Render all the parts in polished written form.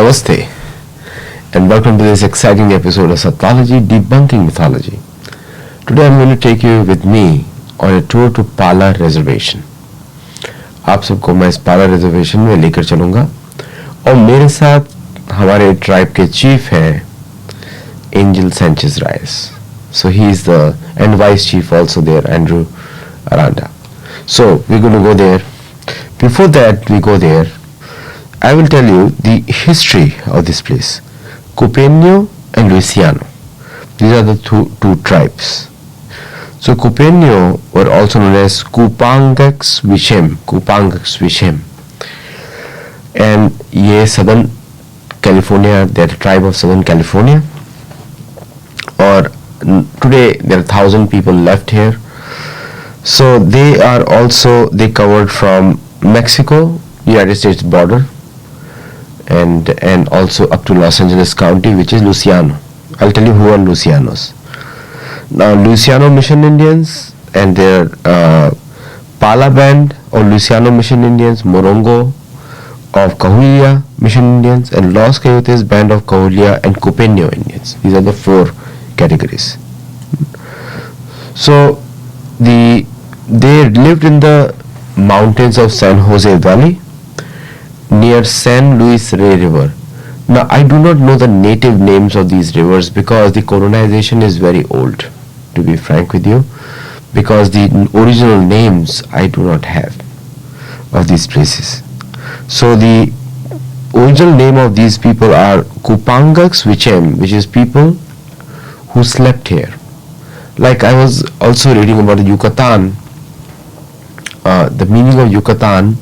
Namaste and welcome to this exciting episode of Sattology Debunking Mythology. Today I'm going to take you with me on a tour to Pala Reservation. आप सबको मैं इस पाला reservation में लेकर चलूँगा और मेरे साथ हमारे ट्राइब के चीफ हैं angel Sanchez rice. So he is the and vice chief also there, Andrew Aranda. So we're going to go there. Before that we go there, I will tell you the history of this place. Cupeno and Luisiano. These are the two tribes. So Cupeno were also known as Kupangax Vishem. And ye Southern California, they are the tribe of Southern California. Or today there are 1,000 people left here. So they covered from Mexico, United States border, and also up to Los Angeles County, which is Luisiano. I'll tell you who are Luisianos. Now Luisiano Mission Indians and their Pala Band or Luisiano Mission Indians, Morongo of Cahuilla Mission Indians, and Los Coyotes Band of Cahuilla and Cupeno Indians. These are the four categories. So they lived in the mountains of San Jose Valley near San Luis Rey River. Now I do not know the native names of these rivers because the colonization is very old, to be frank with you, because the original names I do not have of these places. So the original name of these people are Kupangax Vichem, which is people who slept here. Like I was also reading about Yucatan. The meaning of Yucatan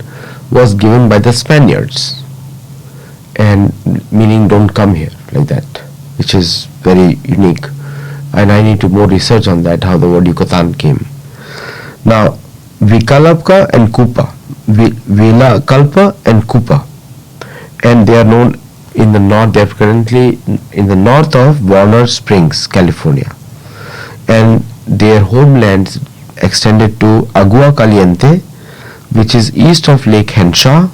was given by the Spaniards, and meaning don't come here, like that, which is very unique, and I need to more research on that, how the word Yucatan came. Now Vikalapka and Kupa, Vilakalpa and Kupa, and they are known in the north. They are currently in the north of Warner Springs, California, and their homelands extended to Agua Caliente, which is east of Lake Henshaw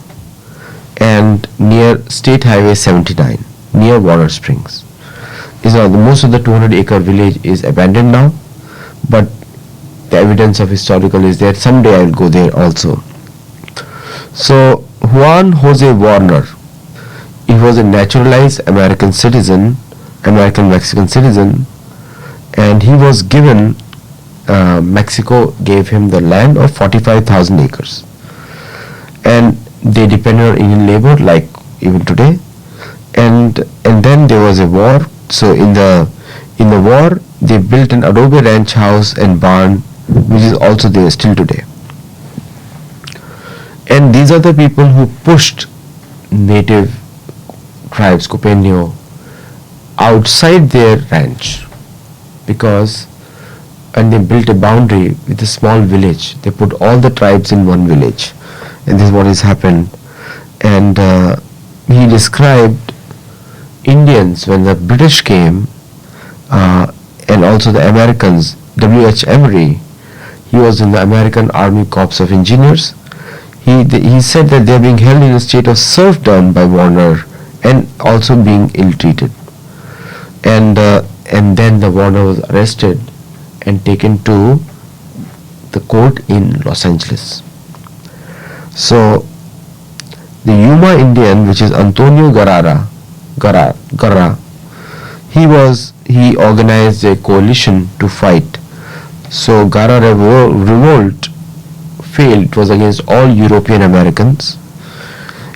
and near State Highway 79, near Warner Springs. Most of the 200-acre village is abandoned now, but the evidence of historical is there. Someday I will go there also. So Juan Jose Warner, he was a naturalized American Mexican citizen, and he was given, Mexico gave him the land of 45,000 acres. And they depended on Indian labor like even today. And then there was a war. So in the war, they built an adobe ranch house and barn, which is also there still today. And these are the people who pushed native tribes, Cupeno, outside their ranch, and they built a boundary with a small village. They put all the tribes in one village, and this is what has happened. And he described Indians when the British came, and also the Americans. W.H. Emery, he was in the American Army Corps of Engineers. He said that they are being held in a state of serfdom by Warner and also being ill-treated. And then the Warner was arrested and taken to the court in Los Angeles. So the Yuma Indian, which is Antonio Garra, he organized a coalition to fight. So Garra revolt failed. It was against all European Americans,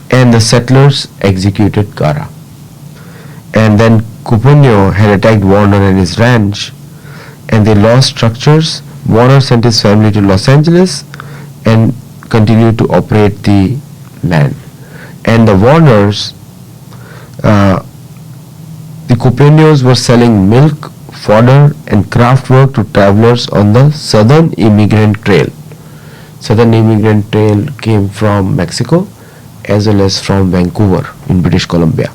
and the settlers executed Garra. And then Cupeno had attacked Warner and his ranch, and they lost structures. Warner sent his family to Los Angeles and continued to operate the land. And the Warners, the Cupenos were selling milk, fodder and craft work to travelers on the Southern Immigrant Trail. Southern Immigrant Trail came from Mexico as well as from Vancouver in British Columbia,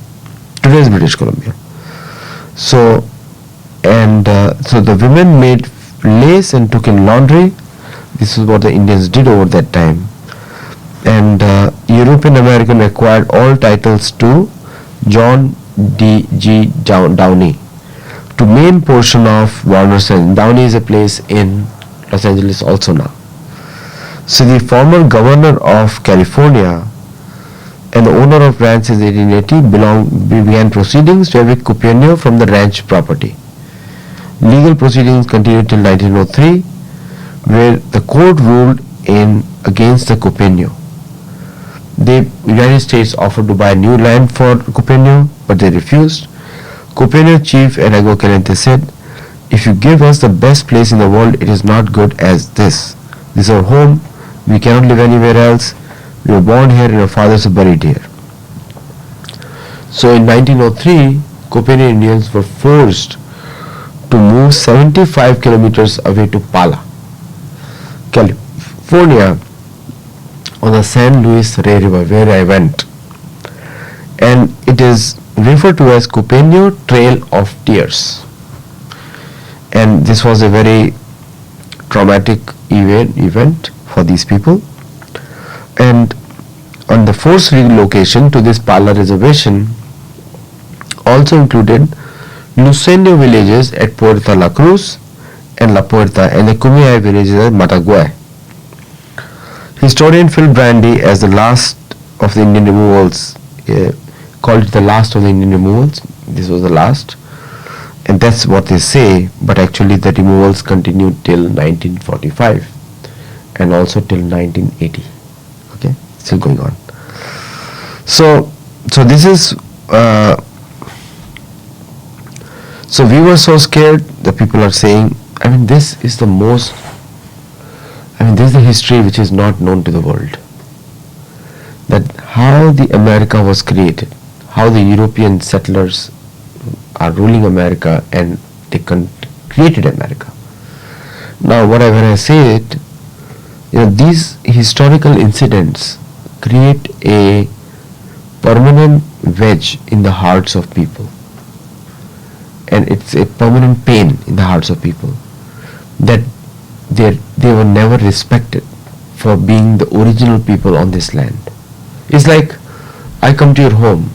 today's British Columbia. So the women made lace and took in laundry. This is what the Indians did over that time. And European American acquired all titles to John D.G. Downey to main portion of Warner's End. Downey is a place in Los Angeles also now. So the former governor of California and the owner of ranch since 1880 began proceedings to evict Cupeno from the ranch property. Legal proceedings continued till 1903, where the court ruled in against the Cupeno. The United States offered to buy new land for Cupeno, but they refused. Cupeno chief Enigo Calente said, "If you give us the best place in the world, it is not good as this. This is our home. We cannot live anywhere else. We were born here and our fathers are buried here." So in 1903, Cupeno Indians were forced to move 75 kilometers away to Pala, California, on the San Luis Rey River, where I went. And it is referred to as Cupeno Trail of Tears. And this was a very traumatic event for these people. And on the forced relocation to this Pala reservation also included Luciano villages at Puerto La Cruz and La Puerta and the Kumeyaay villages at Mataguay. Historian Phil Brandy, as the last of the Indian removals, called it the last of the Indian removals. This was the last, and that's what they say, but actually the removals continued till 1945 and also till 1980. Okay, still going on. So this is so we were so scared. The people are saying, this is the most, this is the history which is not known to the world. That how the America was created, how the European settlers are ruling America and they created America. Now when I say it, these historical incidents create a permanent wedge in the hearts of people. And it's a permanent pain in the hearts of people that they were never respected for being the original people on this land. It's like I come to your home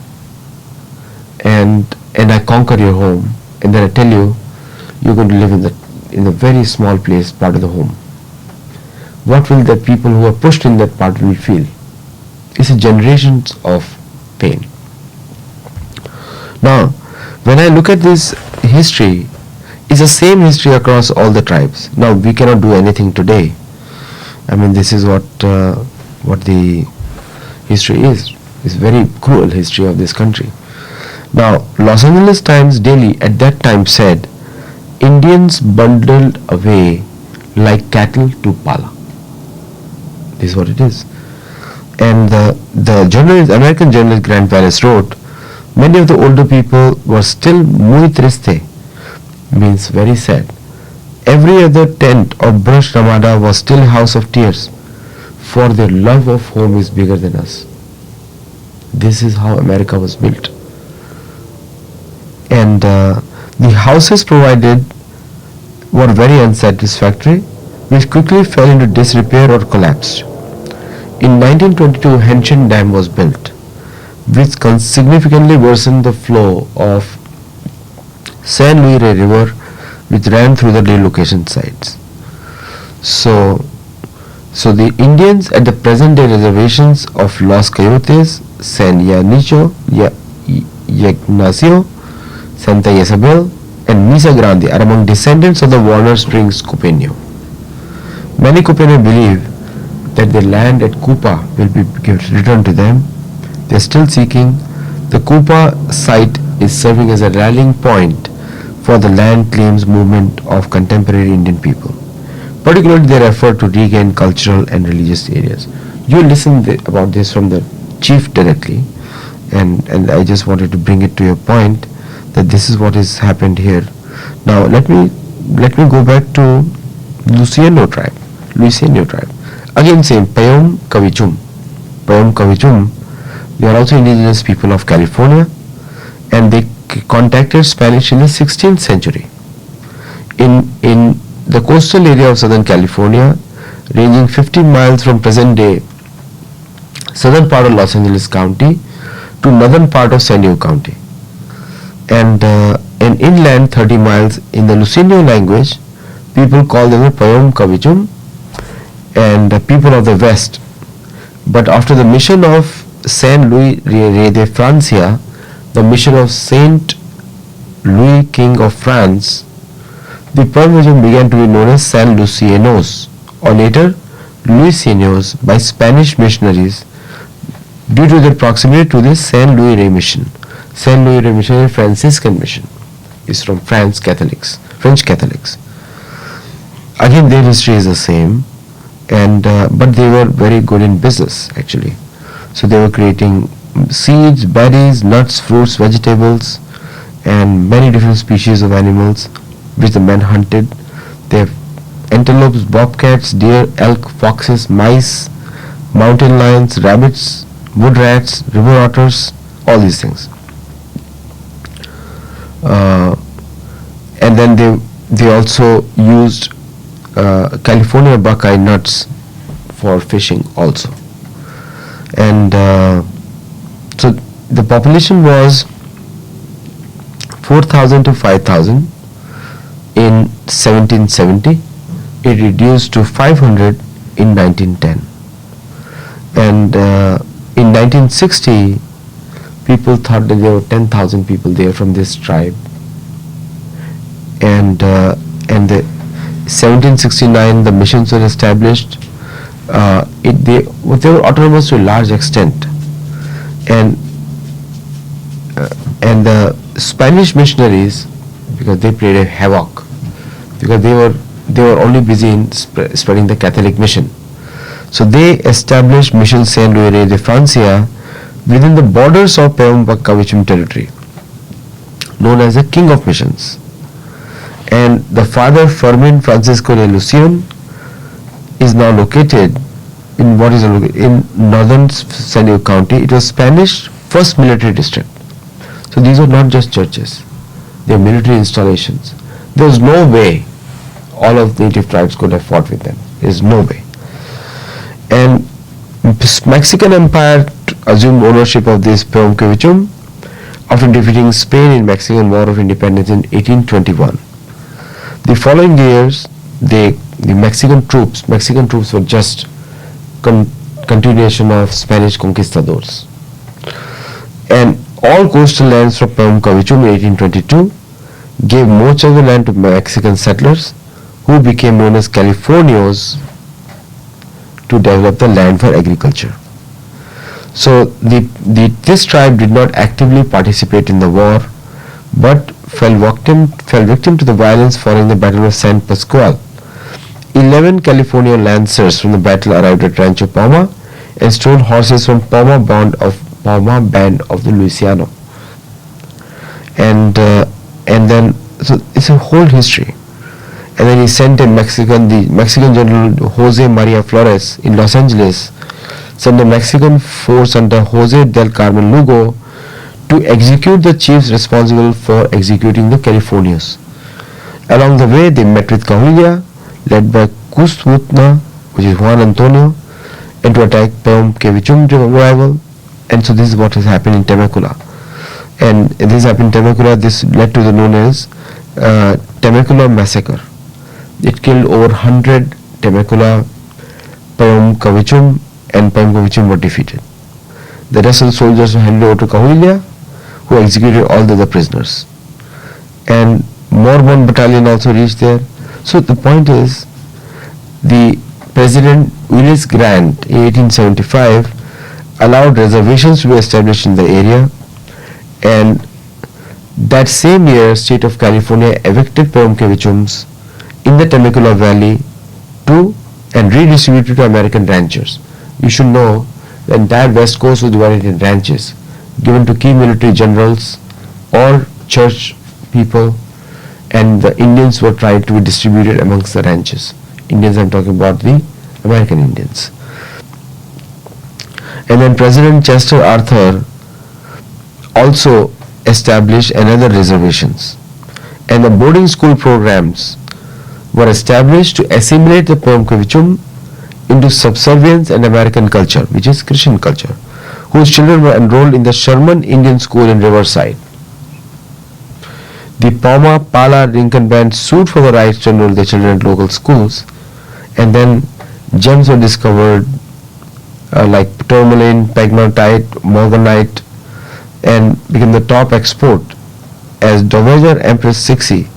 and I conquer your home, and then I tell you you're going to live in a very small place, part of the home. What will the people who are pushed in that part will feel? It's a generations of pain. Now, when I look at this history, it's the same history across all the tribes. Now, we cannot do anything today. This is what the history is. It's very cruel history of this country. Now, Los Angeles Times Daily at that time said, Indians bundled away like cattle to Pala. This is what it is. And the journalist, American journalist Grant Wallace wrote, many of the older people were still muy triste, means very sad. Every other tent or brush ramada was still a house of tears, for their love of home is bigger than us. This is how America was built. And the houses provided were very unsatisfactory, which quickly fell into disrepair or collapsed. In 1922, Henshin Dam was built, which significantly worsened the flow of San Luis River, which ran through the relocation sites. So the Indians at the present day reservations of Los Coyotes, San Ignacio, Santa Isabel, and Mesa Grande are among descendants of the Warner Springs Cupeno. Many Cupeno believe that their land at Cupa will be returned to them. They are still seeking. The Cupa site is serving as a rallying point for the land claims movement of contemporary Indian people, particularly their effort to regain cultural and religious areas. You listen about this from the chief directly, and I just wanted to bring it to your point that this is what has happened here. Now let me go back to Luisiano tribe. Again same, Payom Kavichum. They are also indigenous people of California, and they contacted Spanish in the 16th century. In the coastal area of Southern California, ranging 15 miles from present-day southern part of Los Angeles County to northern part of San Diego County. And inland 30 miles in the Luiseno language, people call them the Payom Kavichum and people of the west. But after the mission of Saint Louis de Francia, the mission of Saint Louis, King of France, the Payom Kavichum began to be known as San Luisianos or later Luisianos by Spanish missionaries due to their proximity to the Saint Louis Rey mission. Saint Louis Rey mission is a Franciscan mission. It's from French Catholics. Again, their history is the same, and but they were very good in business actually. So they were creating seeds, berries, nuts, fruits, vegetables, and many different species of animals which the men hunted. They have antelopes, bobcats, deer, elk, foxes, mice, mountain lions, rabbits, wood rats, river otters, all these things. And then they also used California buckeye nuts for fishing also. And so the population was 4,000 to 5,000 in 1770. It reduced to 500 in 1910. And in 1960, people thought that there were 10,000 people there from this tribe. And the 1769 the missions were established. They were autonomous to a large extent, and the Spanish missionaries, because they played a havoc, because they were only busy in spreading the Catholic mission. So they established Mission Saint Louis de Francia within the borders of Payom Kavichum territory, known as the King of Missions. And the Father Fermin Francisco de Lucian is now located in in northern San Diego County. It was Spanish first military district. So these are not just churches; they are military installations. There is no way all of the native tribes could have fought with them. There is no way. And Mexican Empire assumed ownership of this Payom Kavichum after defeating Spain in Mexican War of Independence in 1821. The following years, the Mexican troops were just continuation of Spanish conquistadors. And all coastal lands from Payom Kavichum in 1822 gave much of the land to Mexican settlers who became known as Californios to develop the land for agriculture. So this tribe did not actively participate in the war, but fell victim to the violence following the Battle of San Pascual. 11 California lancers from the battle arrived at Rancho Palma and stole horses from Palma band of the Luisiano. And then so it's a whole history. And then he sent the Mexican General Jose Maria Flores in Los Angeles, sent a Mexican force under Jose del Carmen Lugo to execute the chiefs responsible for executing the Californios. Along the way, they met with Cahuilla, led by Custutna, which is Juan Antonio, and to attack Payom Kavichum revival. And so this is what has happened in Temecula. And this happened in Temecula. This led to the known as Temecula massacre. It killed over 100 Temecula Payom Kavichum, and Payom Kavichum were defeated. The rest of the soldiers were handed over to Cahuilla, who executed all the other prisoners. And Mormon battalion also reached there. So the point is, the President Ulyss Grant in 1875 allowed reservations to be established in the area, and that same year, state of California evicted Payom Kavichums in the Temecula Valley and redistributed to American ranchers. You should know the entire West Coast was divided in ranches, given to key military generals or church people, and the Indians were tried to be distributed amongst the ranches. Indians, I'm talking about the American Indians. And then President Chester Arthur also established another reservations, and the boarding school programs were established to assimilate the Payom Kavichum into subservience and American culture, which is Christian culture, whose children were enrolled in the Sherman Indian School in Riverside. The Poma Pala Rincon band sued for the rights to enroll their children in local schools, and then gems were discovered like tourmaline, pegmatite, morganite, and became the top export, as Dowager Empress Cixi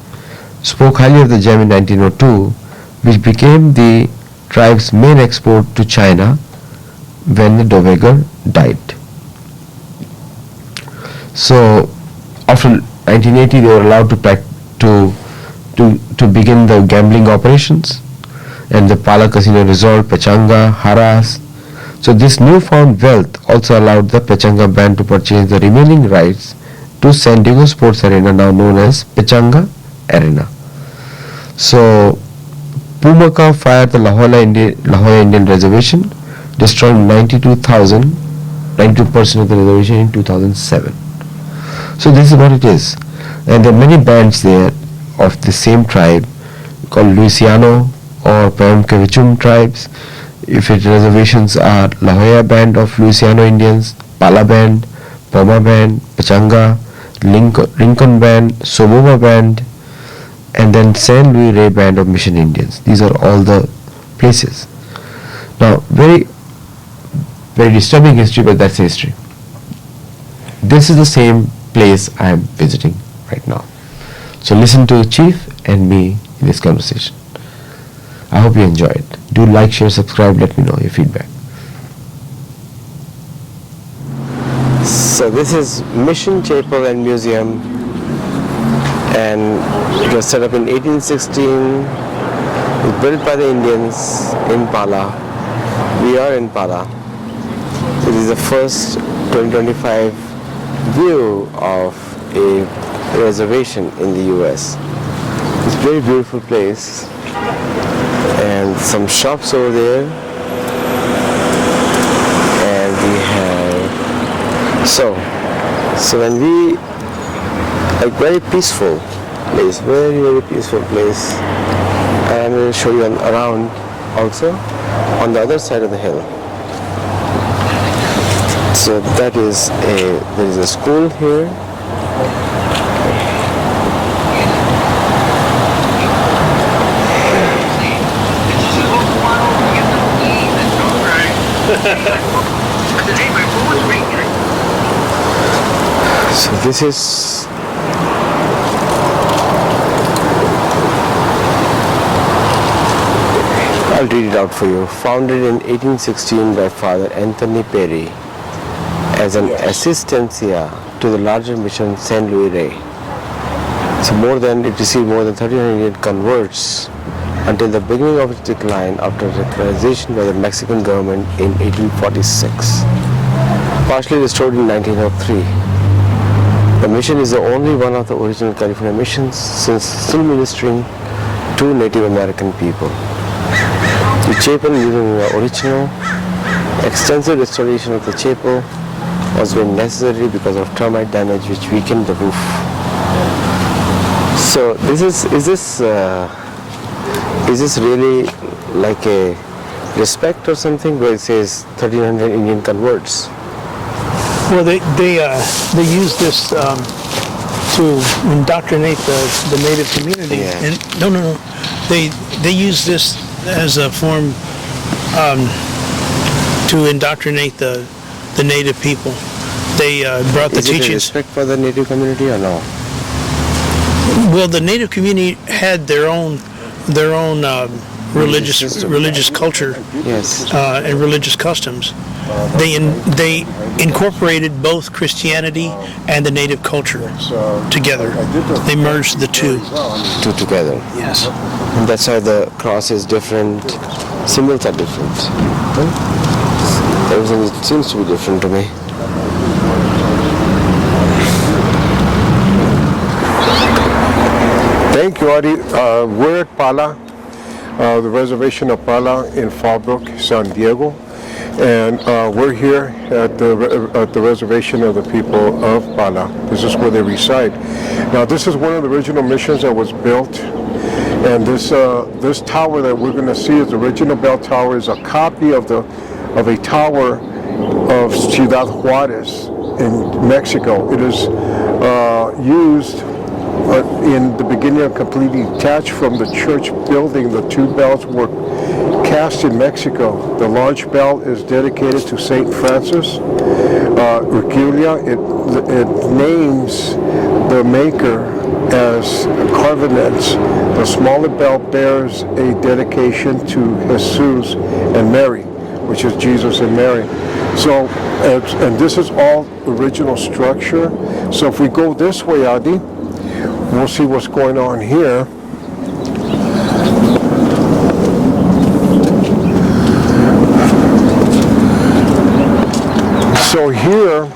spoke highly of the gem in 1902, which became the tribe's main export to China when the Dowager died. So after 1980, they were allowed to begin the gambling operations, and the Pala Casino Resort, Pechanga, Haras. So this newfound wealth also allowed the Pechanga band to purchase the remaining rights to San Diego Sports Arena, now known as Pechanga Arena. So Pumaka fired the La Jolla Indian Reservation, destroying 92% of the reservation in 2007. So this is what it is. And there are many bands there of the same tribe called Luisiano or Payam tribes. If its reservations are La Jolla Band of Luisiano Indians, Pala Band, Poma Band, Pechanga, Rincon Band, Somoba Band, and then San Luis Rey Band of Mission Indians. These are all the places. Now, very, very disturbing history, but that's history. This is the same place I am visiting right now. So listen to Chief and me in this conversation. I hope you enjoy it. Do like, share, subscribe, let me know your feedback. So this is Mission Chapel and Museum, and it was set up in 1816. It was built by the Indians in Pala. We are in Pala. This is the first 2025 view of a reservation in the US. It's a very beautiful place, and some shops over there, and we have so when we like very peaceful place, very peaceful place. I'm going to show you around also on the other side of the hill. So there is a school here. So this is I'll read it out for you. Founded in 1816 by Father Anthony Perry as an assistencia to the larger mission San Luis Rey. So it received more than 1,300 converts until the beginning of its decline after recognition by the Mexican government in 1846. Partially restored in 1903. The mission is the only one of the original California missions since still ministering to Native American people. The chapel using the original, extensive restoration of the chapel was very necessary because of termite damage which weakened the roof. So is this really like a respect or something where it says 1,300 Indian converts? Well, they use this to indoctrinate the native community. Yeah. And no, they use this as a form to indoctrinate the native people. They brought the teachings. Is it a respect for the native community or no? Well, the native community had their own religious culture, Yes. and religious customs. They incorporated both Christianity and the native culture together. They merged the two Together. Yes. And that's why the cross is different, symbols are different. Well, everything seems to be different to me. Thank you, Adi. We're at Pala, the reservation of Pala in Fallbrook, San Diego, and we're here at the reservation of the people of Pala. This is where they reside. Now, this is one of the original missions that was built, and this tower that we're going to see is the original bell tower. Is a copy of a tower of Ciudad Juarez in Mexico. It is used in the beginning, completely detached from the church building. The two bells were cast in Mexico. The large bell is dedicated to Saint Francis Urquilia. It names the maker as Carvenets. The smaller bell bears a dedication to Jesus and Mary, which is Jesus and Mary. So, and this is all original structure. So if we go this way, Adi, we'll see what's going on here. So here,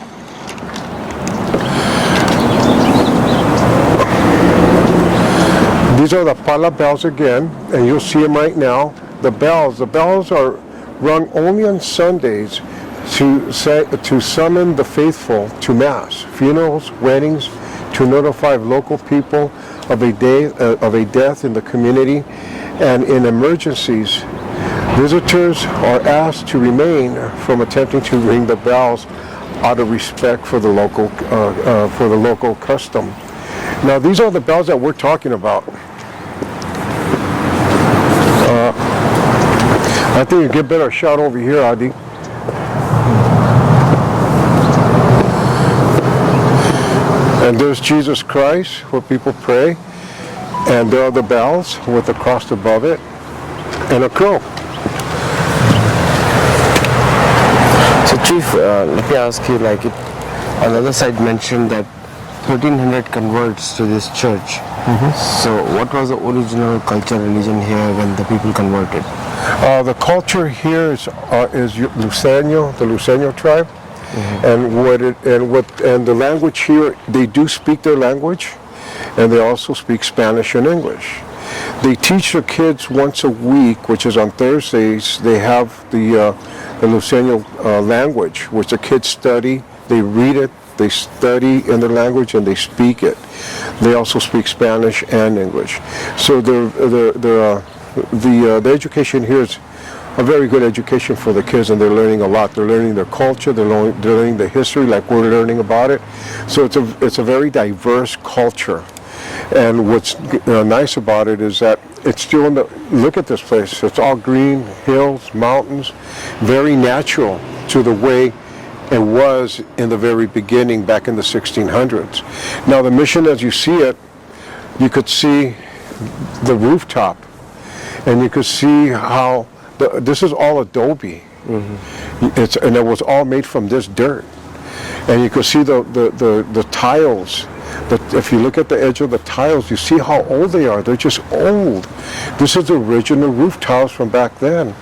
these are the pala bells again, and you'll see them right now. The bells are rung only on Sundays to summon the faithful to Mass, funerals, weddings, to notify local people of a death in the community, and in emergencies. Visitors are asked to remain from attempting to ring the bells out of respect for the local custom. Now these are the bells that we're talking about. I think you get better shot over here, Adi. And there's Jesus Christ, where people pray, and there are the bells with the cross above it, and a crow. So Chief, let me ask you, like, on the other side mentioned that 1300 converts to this church. So what was the original culture, religion here when the people converted? The culture here is Luiseño, the Luiseño tribe, and the language here, they do speak their language, and they also speak Spanish and English. They teach their kids once a week, which is on Thursdays. They have the Luiseño language, which the kids study. They read it, they study in their language, and they speak it. They also speak Spanish and English. So the education here is a very good education for the kids, and they're learning a lot. They're learning their culture, they're learning the history like we're learning about it. So it's a very diverse culture. And what's nice about it is that it's still look at this place. It's all green, hills, mountains, very natural to the way it was in the very beginning back in the 1600s. Now the mission, as you see it, you could see the rooftop, and you could see how this is all adobe. And it was all made from this dirt, and you could see the tiles. If you look at the edge of the tiles, you see how old they are. They're just old. This is the original roof tiles from back then,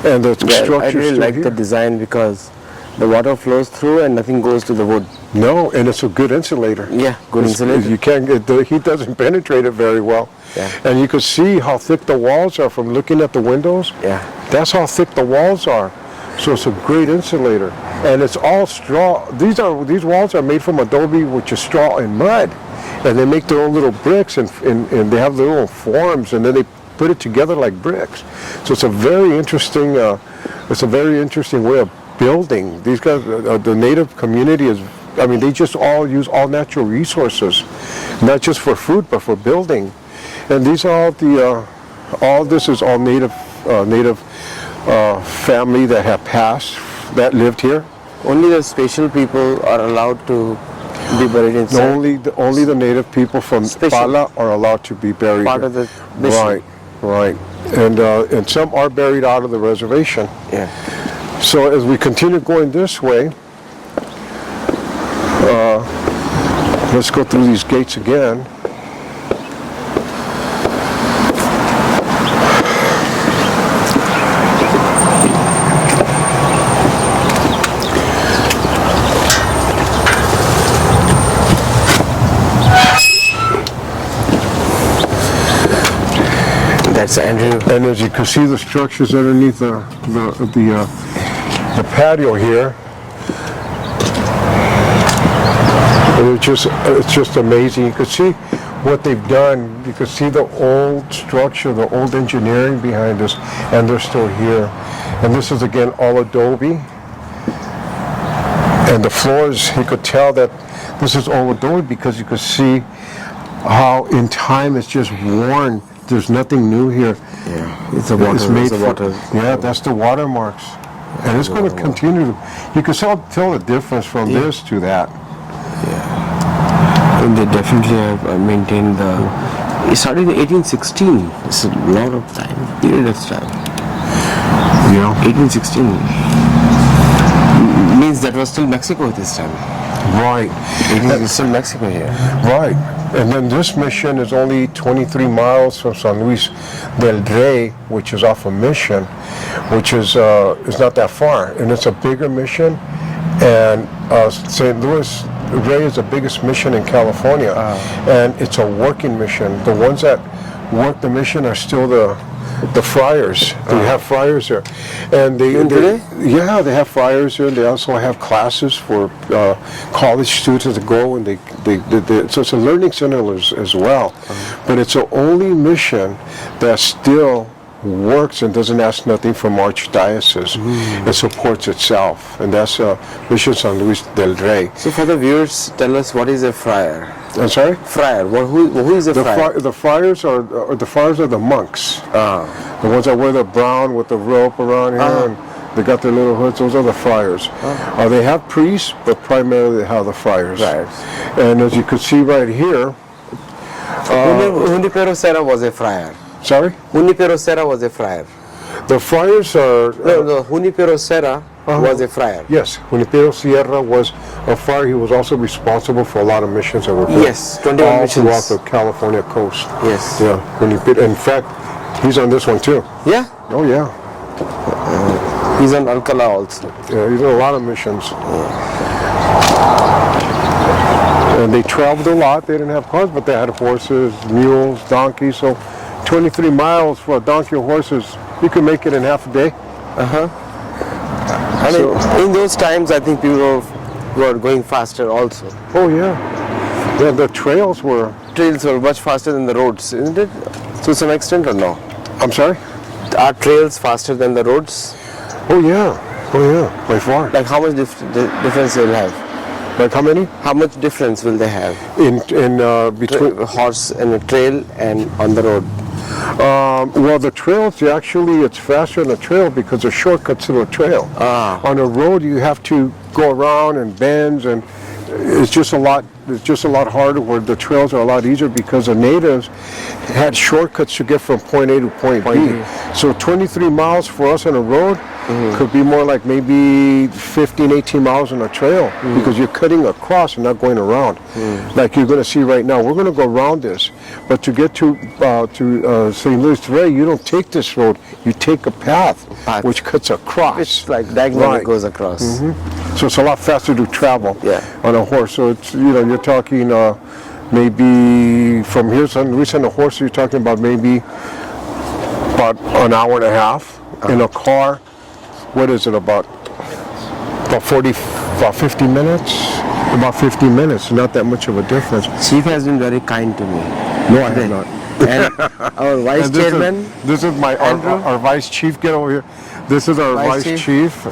and the structure. I really like the design because the water flows through and nothing goes to the wood. No, and it's a good insulator. Yeah, good insulator. You can't get the heat doesn't penetrate it very well. Yeah. And you can see how thick the walls are from looking at the windows. Yeah. That's how thick the walls are. So it's a great insulator. And it's all straw. These walls are made from adobe, which is straw and mud. And they make their own little bricks, and they have their own forms, and then they put it together like bricks. So it's a very interesting way of building. These guys, the native community they just all use all natural resources, not just for food, but for building. And these are all this is all native family that have passed, that lived here. Only the special people are allowed to be buried inside? Only the native people from Pala are allowed to be buried part here. of the mission. Right. And some are buried out of the reservation. Yeah. So as we continue going this way, let's go through these gates again. That's Andrew. And as you can see, the structures underneath the patio here, it's just amazing. You can see what they've done. You can see the old structure, the old engineering behind this, and they're still here. And this is again all adobe. And the floors, he could tell that this is old adobe because you could see how in time it's just worn. There's nothing new here. Yeah, it's a water. It's water. Yeah, that's the watermarks. And it's going to continue. You can tell the difference from this to that. Yeah. And they definitely have maintained the... It started in 1816. It's a lot of time, period of time. Yeah. 1816 means that was still Mexico at this time. Right. It was still Mexico here. Right. And then this mission is only 23 miles from San Luis del Rey, which is off of Mission, which is not that far. And it's a bigger mission. And St. Luis Rey is the biggest mission in California. And it's a working mission. The ones that work the mission are still the friars. They have friars there, and they have friars there. And they also have classes for college students to go, and they so it's a learning center as well. But it's the only mission that still works and doesn't ask nothing from Archdiocese. It supports itself, and that's Mission San Luis del Rey. So for the viewers, tell us, what is a friar? I'm sorry? Friar. Who is a friar? The friars are the monks. The ones that wear the brown with the rope around here, and they got their little hoods. Those are the friars. They have priests, but primarily they have the friars. Right. And as you can see right here, Junipero Serra was a friar. sorry, Junipero Serra was a friar. the friars are. No, Junipero Serra was a friar. Yes, Junipero Sierra was a friar. He was also responsible for a lot of missions that were built Yes, 21 all missions. throughout the California coast. Yes. Yeah, in fact, he's on this one too. Yeah? Oh yeah. He's on Alcala also. Yeah, he did a lot of missions. And they traveled a lot. They didn't have cars, but they had horses, mules, donkeys. So 23 miles for a donkey or horses, you can make it in half a day. I mean, in those times, I think people were going faster also. Oh yeah. Yeah, the trails were. Trails were much faster than the roads, isn't it? To some extent, or no? I'm sorry? Are trails faster than the roads? Oh yeah. Oh yeah. By far. Like how much difference will have? Like how many? How much difference will they have? In between. A horse and a trail and on the road. Well, the trails, it's faster on the trail because there's shortcuts to the trail. On a road, you have to go around and bends, and it's just a lot harder. Where the trails are a lot easier because the natives had shortcuts to get from point A to point B. So 23 miles for us on a road could be more like maybe 15, 18 miles on a trail because you're cutting across and not going around. Like you're going to see right now, we're going to go around this. But to get to St. Luis del Rey, you don't take this road. You take a path. Which cuts across. It's like diagonally goes across. So it's a lot faster to travel on a horse. So it's, you're talking maybe from here to San Luis on a horse, you're talking about maybe about an hour and a half. In a car, what is it, about 50 minutes? About 50 minutes, not that much of a difference. Chief has been very kind to me. No, I have not. And our vice chairman. This is our vice chief. Get over here. This is our vice chief.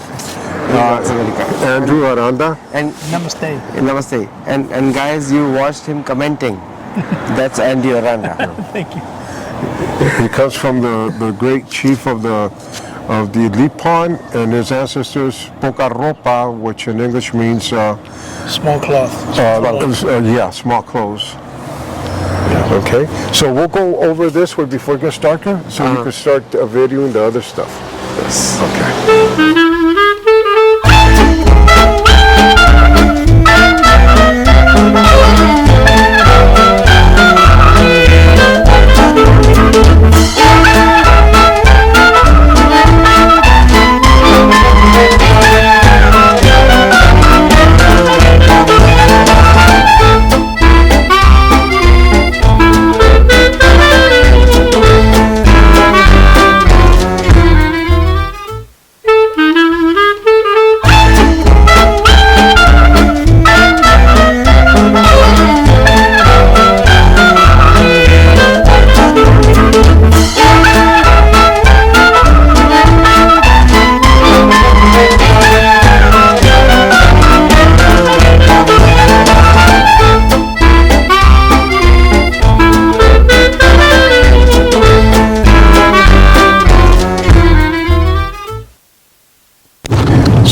Andrew Aranda. And Namaste. Namaste. And guys, you watched him commenting. That's Andy Aranda. Thank you. He comes from the great chief of the Lipan, and his ancestors poca ropa, which in English means Small cloth. small clothes. Okay, so we'll go over this one before it gets darker, so we can start videoing the other stuff. Yes. Okay.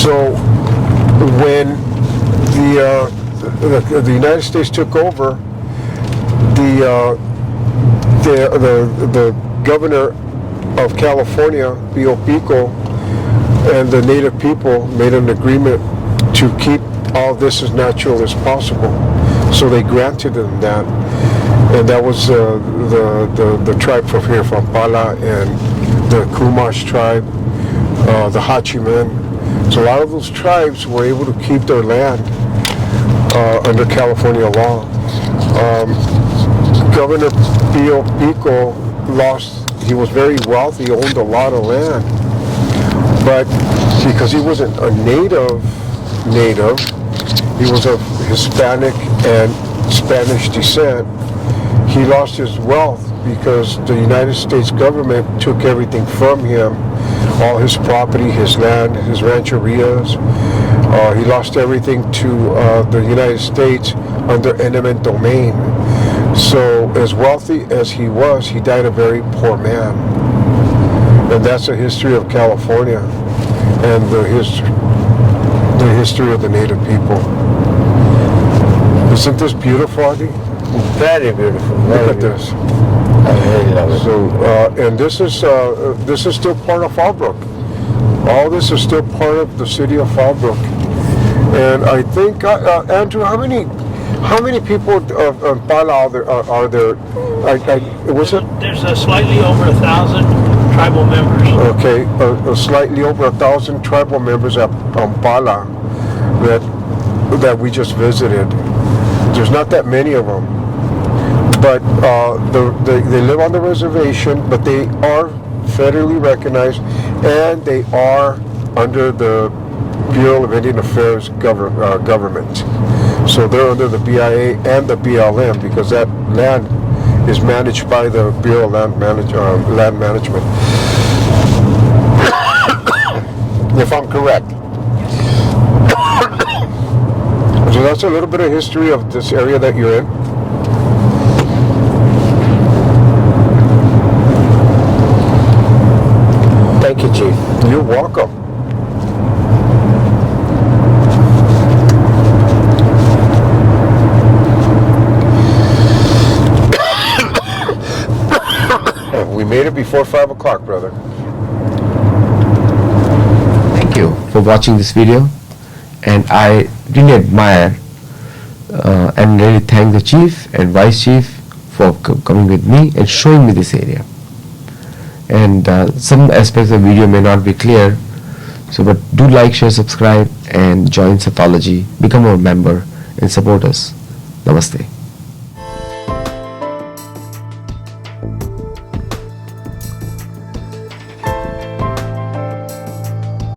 So when the United States took over, the governor of California, Pio Pico, and the native people made an agreement to keep all this as natural as possible. So they granted them that, and that was the tribe from here, from Pala, and the Chumash tribe, the Hachiman. So a lot of those tribes were able to keep their land under California law. Governor Pio Pico he was very wealthy, owned a lot of land, but because he wasn't a native, he was of Hispanic and Spanish descent, he lost his wealth because the United States government took everything from him, all his property, his land, his rancherias. He lost everything to the United States under eminent domain. So as wealthy as he was, he died a very poor man. And that's the history of California and the history of the native people. Isn't this beautiful, Adi? Very beautiful. Look at this. I really love it. So, and this is still part of Fallbrook. All this is still part of the city of Fallbrook. And I think, Andrew, how many people of Pala are there? Was it? There's slightly over 1,000 tribal members. Okay, slightly over 1,000 tribal members at Pala that we just visited. There's not that many of them, but they live on the reservation, but they are federally recognized, and they are under the Bureau of Indian Affairs government. So they're under the BIA and the BLM because that land is managed by the Bureau of Land Management. If I'm correct. So that's a little bit of history of this area that you're in. Thank you, Chief. You're welcome. We made it before 5 o'clock, brother. Thank you for watching this video, and I really admire and really thank the chief and vice chief for coming with me and showing me this area. And some aspects of the video may not be clear, so but do like, share, subscribe, and join Sattology, become a member, and support us. Namaste.